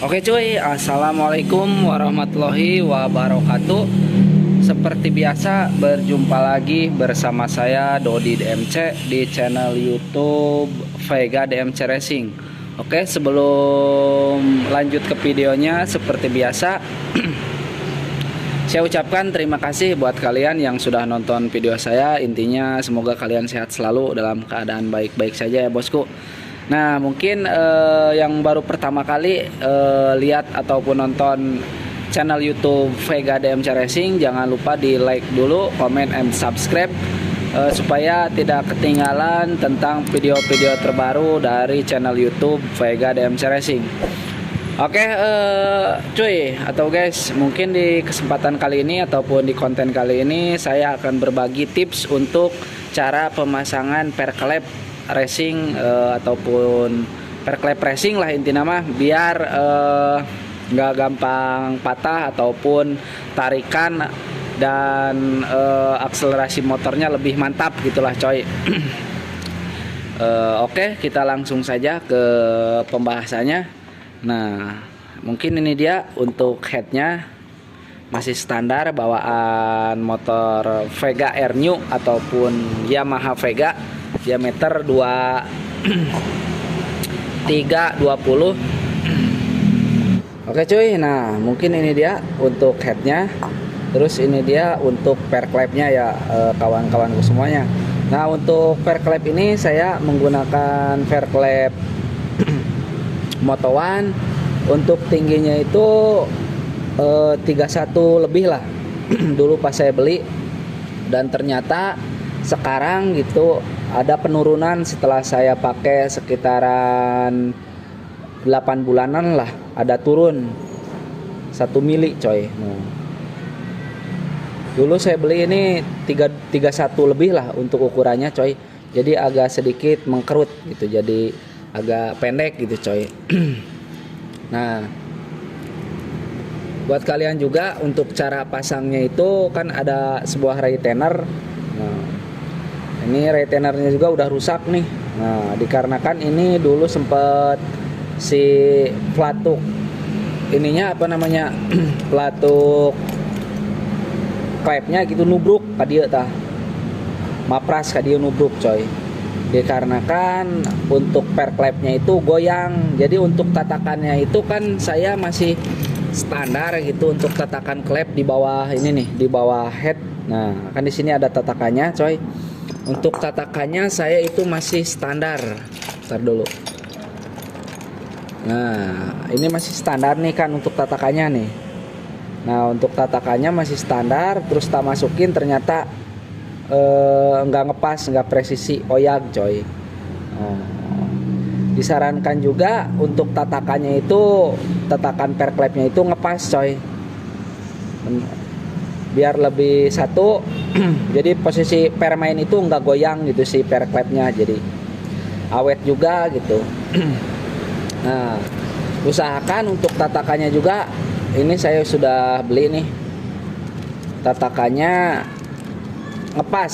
Oke cuy, assalamualaikum warahmatullahi wabarakatuh. Seperti biasa berjumpa lagi bersama saya Dodi DMC di channel YouTube Vega DMC Racing. Oke, sebelum lanjut ke videonya, seperti biasa saya ucapkan terima kasih buat kalian yang sudah nonton video saya. Intinya semoga kalian sehat selalu dalam keadaan baik-baik saja ya bosku. Nah, mungkin yang baru pertama kali lihat ataupun nonton channel YouTube Vega DMC Racing, jangan lupa di like dulu, comment and subscribe supaya tidak ketinggalan tentang video-video terbaru dari channel YouTube Vega DMC Racing. Oke, cuy atau guys, mungkin di kesempatan kali ini ataupun di konten kali ini saya akan berbagi tips untuk cara pemasangan perklep racing ataupun perklep racing lah inti nama, biar nggak gampang patah ataupun tarikan dan akselerasi motornya lebih mantap gitulah coy. Oke, kita langsung saja ke pembahasannya. Nah, mungkin ini dia untuk headnya, masih standar bawaan motor Vega R New ataupun Yamaha Vega, diameter 320. Oke cuy, nah mungkin ini dia untuk headnya, terus ini dia untuk perklepnya ya kawan-kawanku semuanya. Nah, untuk perklep ini saya menggunakan perklep Moto One. Untuk tingginya itu 31 lebih lah dulu pas saya beli, dan ternyata sekarang gitu ada penurunan setelah saya pakai sekitaran 8 bulanan lah, ada turun 1 mili coy. Dulu saya beli ini 31 lebih lah untuk ukurannya coy, jadi agak sedikit mengkerut gitu, jadi agak pendek gitu coy. Nah, buat kalian juga untuk cara pasangnya itu kan ada sebuah retainer. Nah, ini retainernya juga udah rusak nih. Nah, dikarenakan ini dulu sempet si pelatuk ininya apa namanya pelatuk klepnya gitu nubruk kadieu tah, mapras kadieu nubruk coy. Dikarenakan untuk perklepnya itu goyang, jadi untuk tatakannya itu kan saya masih standar gitu untuk tatakan klep di bawah ini nih, di bawah head. Nah, kan di sini ada tatakannya coy. Untuk tatakannya saya itu masih standar. Ntar dulu. Nah, ini masih standar nih kan untuk tatakannya nih. Nah, untuk tatakannya masih standar, terus tak masukin ternyata nggak ngepas, nggak presisi, oyag coy. Disarankan juga untuk tatakannya itu, tatakan perklepnya itu ngepas coy, biar lebih satu. Jadi posisi permain itu nggak goyang gitu si perklepnya, jadi awet juga gitu. Nah, usahakan untuk tatakannya juga, ini saya sudah beli nih, tatakannya ngepas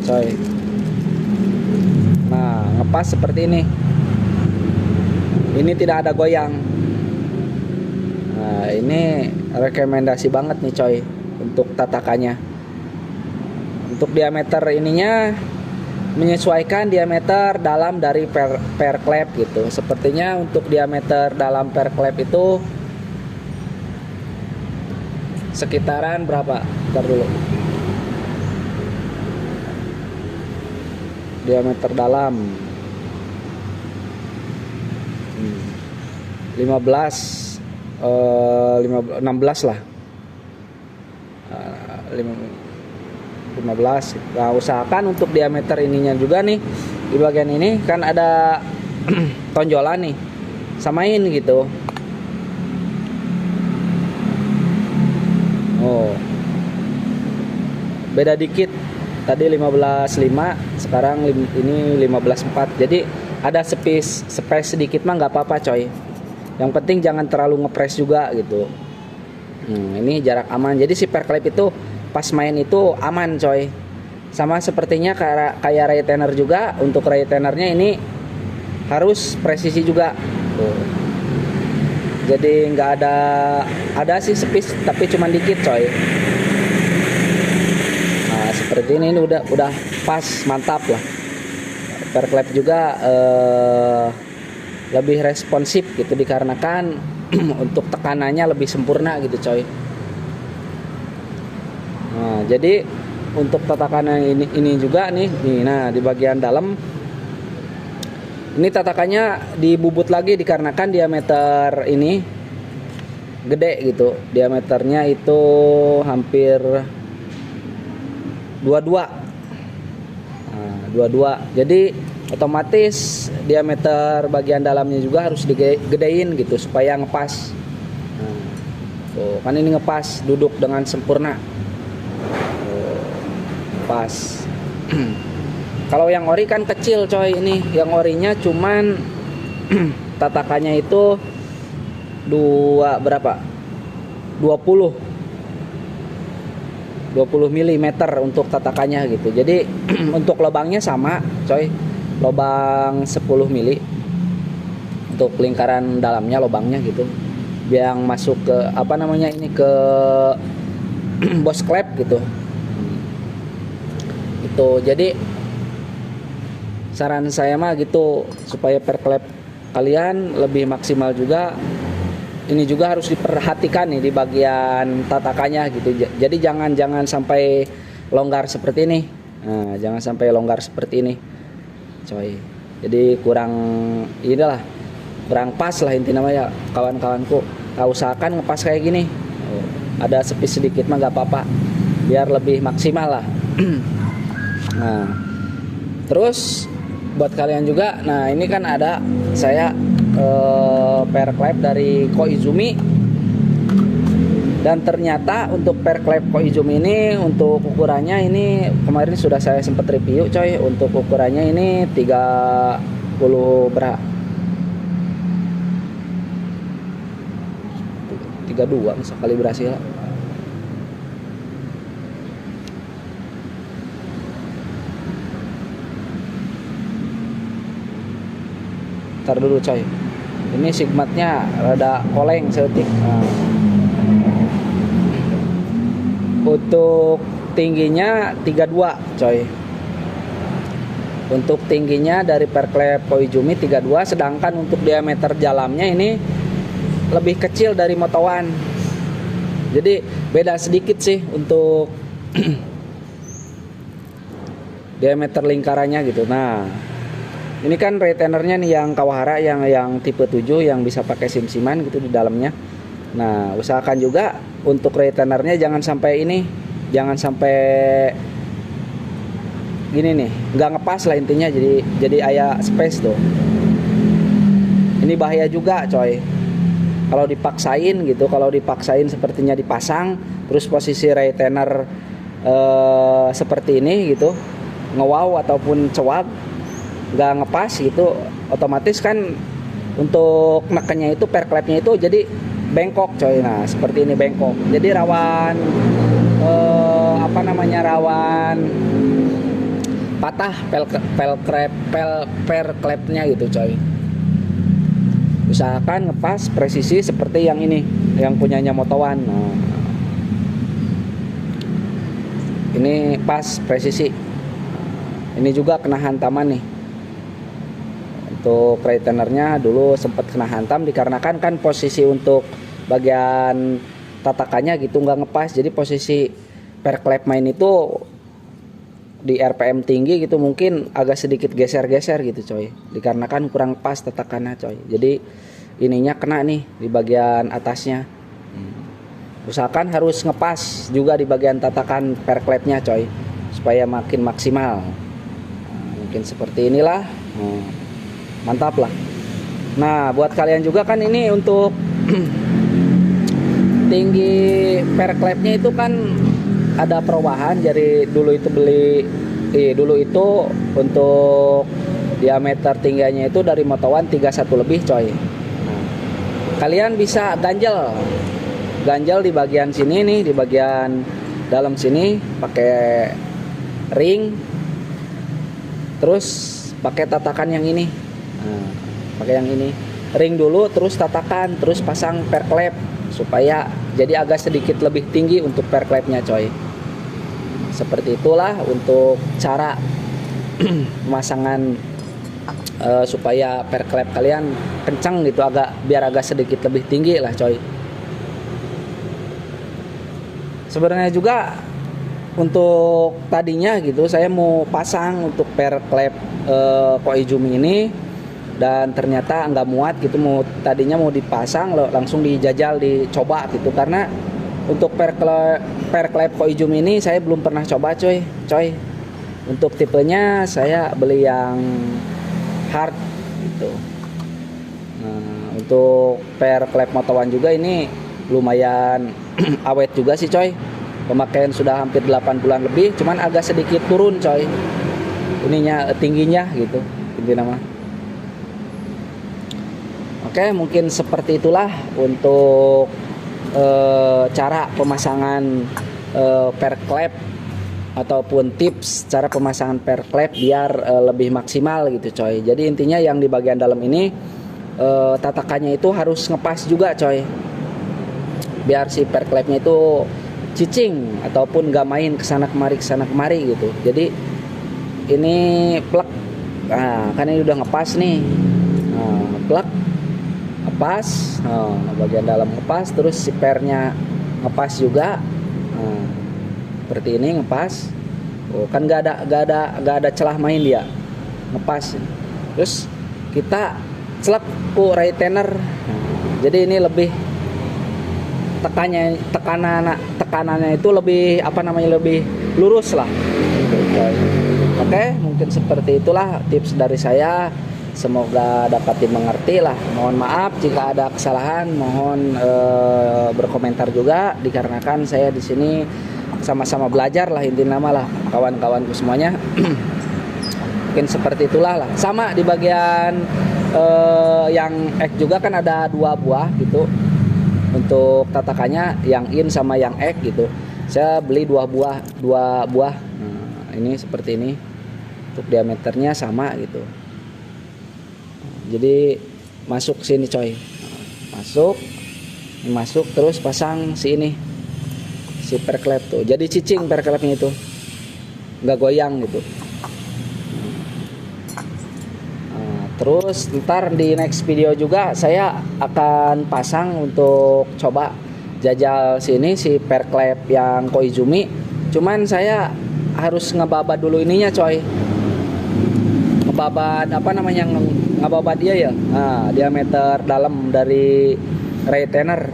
coy. Nah, ngepas seperti ini tidak ada goyang. Nah, ini rekomendasi banget nih coy untuk tatakannya. Untuk diameter ininya menyesuaikan diameter dalam dari perklep gitu. Sepertinya untuk diameter dalam perklep itu sekitaran berapa? Ntar dulu. Diameter dalam 15 16 lah, 15. Nah, usahakan untuk diameter ininya juga nih, di bagian ini kan ada tonjolan nih, samain gitu. Oh, beda dikit, tadi 15,5, sekarang ini 15,4. Jadi ada space sedikit mah nggak apa-apa coy. Yang penting jangan terlalu ngepres juga gitu. Ini jarak aman. Jadi si perklep itu pas main itu aman coy. Sama sepertinya kayak retainer juga. Untuk retainernya ini harus presisi juga. Tuh. jadi nggak ada sih sepis tapi cuma dikit coy. Nah seperti ini udah pas, mantap lah. Perklep juga lebih responsif gitu dikarenakan untuk tekanannya lebih sempurna gitu coy. Nah jadi untuk tatakan ini juga nih, nah di bagian dalam ini tatakannya dibubut lagi dikarenakan diameter ini gede gitu. Diameternya itu hampir 22. Nah, 22. Jadi otomatis diameter bagian dalamnya juga harus digedein gitu supaya ngepas. Nah, tuh, kan ini ngepas, duduk dengan sempurna. Tuh, pas. Kalau yang ori kan kecil coy, ini yang orinya cuman tatakannya itu 20 mm untuk tatakannya gitu. Jadi untuk lubangnya sama coy, lubang 10 mm untuk lingkaran dalamnya lubangnya gitu, yang masuk ke apa namanya ini, ke bos klep gitu. Itu jadi saran saya mah gitu, supaya perklep kalian lebih maksimal juga. Ini juga harus diperhatikan nih di bagian tatakannya gitu. Jadi jangan sampai longgar seperti ini. Nah, jangan sampai longgar seperti ini, coy. Jadi kurang pas lah intinya ya kawan-kawanku. Usahakan ngepas kayak gini. Ada sepis sedikit mah gak apa-apa, biar lebih maksimal lah. Nah, terus buat kalian juga, nah ini kan ada saya perklep dari Koizumi, dan ternyata untuk perklep Koizumi ini untuk ukurannya ini kemarin sudah saya sempat review coy. Untuk ukurannya ini 30 berapa, 32 masa kalibrasi lah. Ntar dulu coy, ini sigmatnya rada oleng setik. Nah, untuk tingginya 32 coy. Untuk tingginya dari perklep Koizumi 32, sedangkan untuk diameter dalamnya ini lebih kecil dari Moto1. Jadi beda sedikit sih untuk diameter lingkarannya gitu. Nah, ini kan retainernya nih yang Kawahara yang tipe 7 yang bisa pakai sim-siman gitu di dalamnya. Nah, usahakan juga untuk retainernya jangan sampai gini nih, nggak ngepas lah intinya, jadi aya space tuh. Ini bahaya juga coy. Kalau dipaksain sepertinya dipasang terus posisi retainer seperti ini gitu, ngewaw ataupun cewag, nggak ngepas gitu, otomatis kan untuk nekennya itu perklepnya itu jadi bengkok coy. Nah seperti ini bengkok, jadi rawan rawan patah perklepnya gitu coy. Usahakan ngepas presisi seperti yang ini, yang punyanya Moto1. Nah, ini pas presisi. Ini juga kena hantaman nih. Untuk retainernya dulu sempat kena hantam dikarenakan kan posisi untuk bagian tatakannya gitu nggak ngepas. Jadi posisi perklep main itu di RPM tinggi gitu, mungkin agak sedikit geser-geser gitu coy, dikarenakan kurang pas tatakannya coy. Jadi ininya kena nih di bagian atasnya. Usahakan harus ngepas juga di bagian tatakan perklepnya coy, supaya makin maksimal. Mungkin seperti inilah. Mantap lah. Nah buat kalian juga kan ini untuk tinggi perklepnya itu kan ada perubahan. Jadi dulu itu untuk diameter tingginya itu dari Moto1 31 lebih coy. Nah, kalian bisa ganjel di bagian sini nih, di bagian dalam sini pakai ring, terus pakai tatakan yang ini. Nah, pakai yang ini ring dulu, terus tatakan, terus pasang perklep supaya jadi agak sedikit lebih tinggi untuk perklepnya coy. Seperti itulah untuk cara pemasangan supaya perklep kalian kencang gitu, biar agak sedikit lebih tinggi lah coy. Sebenarnya juga untuk tadinya gitu saya mau pasang untuk perklep Koizumi ini, dan ternyata nggak muat gitu, tadinya mau dipasang langsung dijajal dicoba gitu, karena untuk perklep Koizumi ini saya belum pernah coba coy. Untuk tipenya saya beli yang hard gitu. Nah, untuk perklep Moto One juga ini lumayan awet juga sih coy, pemakaian sudah hampir 8 bulan lebih, cuman agak sedikit turun coy ininya, tingginya gitu intinya mah. Oke, mungkin seperti itulah untuk cara pemasangan perklep ataupun tips cara pemasangan perklep biar lebih maksimal gitu coy. Jadi intinya yang di bagian dalam ini tatakannya itu harus ngepas juga coy, biar si perklepnya itu cicing ataupun gak main kesana kemari gitu. Jadi ini plek, nah kan ini udah ngepas nih, plek ngepas, bagian dalam ngepas, terus si pernya ngepas juga, seperti ini ngepas. Kan gak ada celah main dia, ngepas. Terus kita celak ku retainer. Jadi ini lebih tekanannya itu lebih lebih lurus lah. Oke, mungkin seperti itulah tips dari saya. Semoga dapat dimengerti lah. Mohon maaf jika ada kesalahan, mohon berkomentar juga, dikarenakan saya di sini sama-sama belajar lah intinya lah kawan-kawanku semuanya. Mungkin seperti itulah lah. Sama di bagian yang X juga kan ada 2 buah gitu. Untuk tatakannya yang in sama yang X gitu. Saya beli 2 buah. Nah, ini seperti ini. Untuk diameternya sama gitu. Jadi masuk sini coy, masuk terus pasang si perklep tuh, jadi cicing perklepnya itu nggak goyang gitu. Nah, terus ntar di next video juga saya akan pasang untuk coba jajal sini si perklep yang Koizumi, cuman saya harus ngebabat dulu ininya coy, ngebabat ngebabat dia ya. Nah, diameter dalam dari retainer,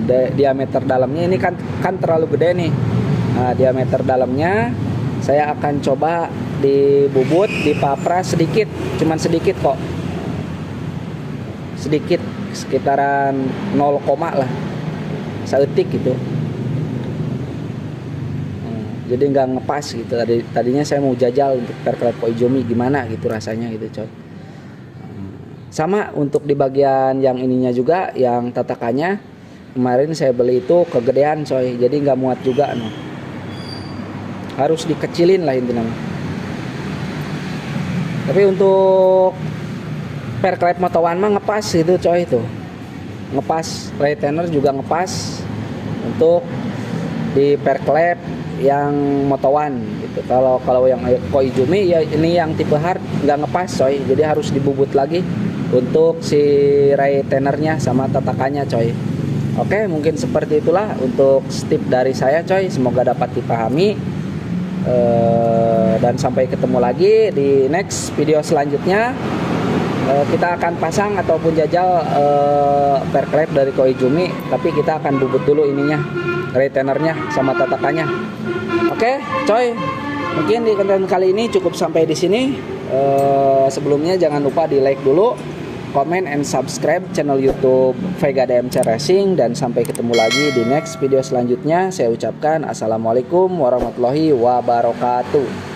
diameter dalamnya ini kan terlalu gede nih. Nah, diameter dalamnya saya akan coba dibubut, dipapras sedikit, cuman sedikit kok, sedikit, sekitaran 0, lah, seetik gitu. Jadi nggak ngepas gitu. Tadinya saya mau jajal untuk perklep Koizumi gimana gitu rasanya gitu coy. Sama untuk di bagian yang ininya juga, yang tatakannya kemarin saya beli itu kegedean coy, jadi nggak muat juga no. Harus dikecilin lah intinya. Tapi untuk perklep Moto One mah ngepas gitu coy, itu ngepas, retainer juga ngepas untuk di perklep yang Moto One gitu. Kalau yang Koizumi ya ini yang tipe hard nggak ngepas coy, jadi harus dibubut lagi untuk si retainernya sama tatakannya coy. Oke, mungkin seperti itulah untuk tip dari saya coy, semoga dapat dipahami. Dan sampai ketemu lagi di next video selanjutnya. Kita akan pasang ataupun jajal perklep dari Koizumi, tapi kita akan bubut dulu ininya, retainernya sama tatakannya. Oke, coy. Mungkin di konten kali ini cukup sampai di sini. Sebelumnya jangan lupa di like dulu, comment and subscribe channel YouTube Vega DMC Racing, dan sampai ketemu lagi di next video selanjutnya. Saya ucapkan assalamualaikum warahmatullahi wabarakatuh.